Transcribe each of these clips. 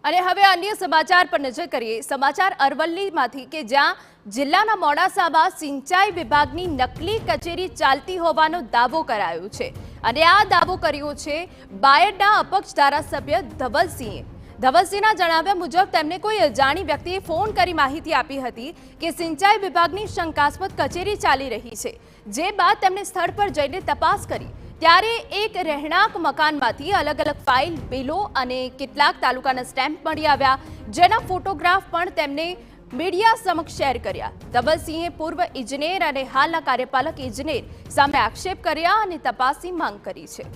અને હવે અન્ય સમાચાર પર નજર કરીએ। સમાચાર અરવલ્લીમાંથી કે જ્યાં જિલ્લાના મોડાસામાં સિંચાઈ વિભાગની નકલી કચેરી ચાલતી હોવાનો દાવો કરાયો છે અને આ દાવો કર્યો છે બાયડના અપક્ષ ધારાસભ્ય ધવલસિંહે। ધવલસિંહના જણાવ્યા મુજબ તેમને કોઈ અજાણી વ્યક્તિએ ફોન કરી માહિતી આપી હતી કે સિંચાઈ વિભાગની શંકાસ્પદ કચેરી ચાલી રહી છે, જે બાદ તેમણે સ્થળ પર જઈને તપાસ કરી ત્યારે એક રહેણાંક મકાનમાંથી અલગ અલગ ફાઇલ, બિલો અને કેટલાક તાલુકાના સ્ટેમ્પ મળી આવ્યા, જેના ફોટોગ્રાફ પણ તેમને મીડિયા સમક્ષ શેર કર્યા। ધવલસિંહે પૂર્વ ઇજનેર અને હાલના કાર્યપાલક ઇજનેર સામે આક્ષેપ કર્યા અને તપાસની માંગ કરી છે।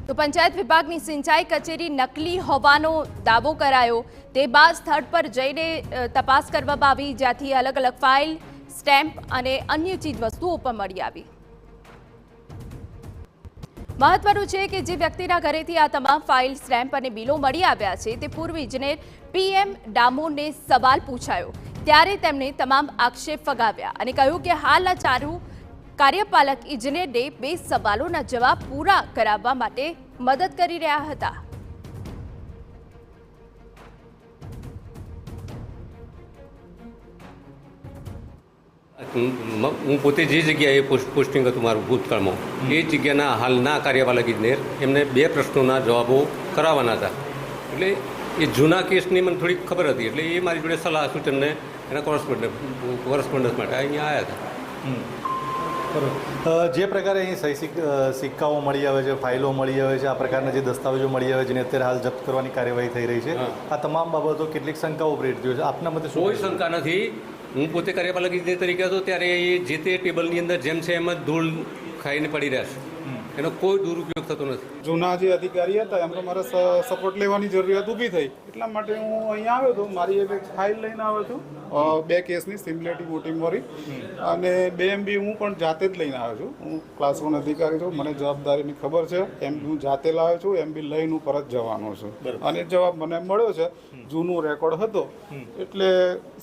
તો પંચાયત વિભાગની સિંચાઈ કચેરી નકલી હોવાનો દાવો કરાયો, તે બાદ સ્થળ પર જઈને તપાસ કરવામાં આવી, જ્યાંથી અલગ અલગ ફાઇલ, સ્ટેમ્પ અને અન્ય ચીજ વસ્તુઓ પણ મળી આવી। મહત્વનું છે કે જે વ્યક્તિના ઘરેથી આ તમામ ફાઇલ, સ્ટેમ્પ અને બિલો મળી આવ્યા છે તે પૂર્વ ઇજનેર PM ડામોરને સવાલ પૂછાયો ત્યારે તેમણે તમામ આક્ષેપ ફગાવ્યા અને કહ્યું કે હાલના ચાલુ કાર્યપાલક ઇજનેરને 2 સવાલોના જવાબ પૂરા કરાવવા માટે મદદ કરી રહ્યા હતા। હું પોતે જે જગ્યાએ પોસ્ટિંગ હતું મારું ભૂતકાળમાં, એ જગ્યાના હાલના કાર્યપાલક ઇજનેર એમને 2 પ્રશ્નોના જવાબો કરાવવાના હતા। એટલે એ જૂના કેસની મને થોડી ખબર હતી, એટલે એ મારી જોડે સલાહ સૂચનને એના કોરસ્પોન્ડન્સ માટે અહીંયા આવ્યા હતા। જે પ્રકારે અહીં સહી સિક્કાઓ મળી આવે છે, ફાઇલો મળી આવે છે, આ પ્રકારના જે દસ્તાવેજો મળી આવે છે જેને અત્યારે હાલ જપ્ત કરવાની કાર્યવાહી થઈ રહી છે, આ તમામ બાબતો કેટલીક શંકાઓ પ્રેરિત થયો છે, આપના મતે કોઈ શંકા નથી। હું પોતે કાર્યપાલક ઇજનેર તરીકે હતો ત્યારે એ જે તે ટેબલની અંદર જેમ છે એમ જ ધૂળ ખાઈને પડી રહ્યા છે, એનો કોઈ દુરુપયોગ થતો નથી। જૂના જે અધિકારી હતા એમને મારે સપોર્ટ લેવાની જરૂરિયાત ઊભી થઈ, એટલા માટે હું અહીંયા આવ્યો હતો। મારી એક ફાઇલ લઈને આવ્યો છું 2 કેસની, સિમ્યુલેટિવ વોટિંગવાળી, અને 2 MB હું પણ જાતે જ લઈને આવ્યો છું। હું ક્લાસ 1 અધિકારી છું, મને જવાબદારીની ખબર છે, હું જાતે લાવ્યો છું, MB લઈને હું પરત જવાનો છું અને જવાબ મને મળ્યો છે। જૂનું રેકોર્ડ હતો એટલે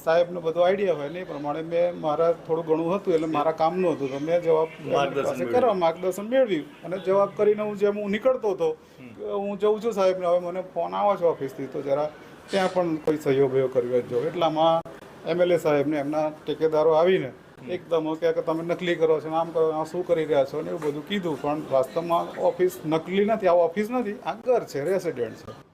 સાહેબનો બધો આઈડિયા હોય ને એ પ્રમાણે મેં મારા થોડું ઘણું હતું એટલે મારા કામનું હતું, તો મેં જવાબ માર્ગદર્શન મેળવ્યું અને જવાબ કરીને હું નીકળતો હતો, હું જઉં છું સાહેબને, હવે મને ફોન આવે છે ઓફિસથી, તો જરા ત્યાં પણ કોઈ સહયોગ કર્યો જ જો। એટલામાં MLA સાહેબને એમના ટેકેદારો આવીને એકદમ કે તમે નકલી કરો છો, આમ કરો, આ શું કરી રહ્યા છો ને એવું બધું કીધું, પણ વાસ્તવમાં ઓફિસ નકલી નથી, આ ઓફિસ નથી, આ ઘર છે, રેસિડેન્ટ છે।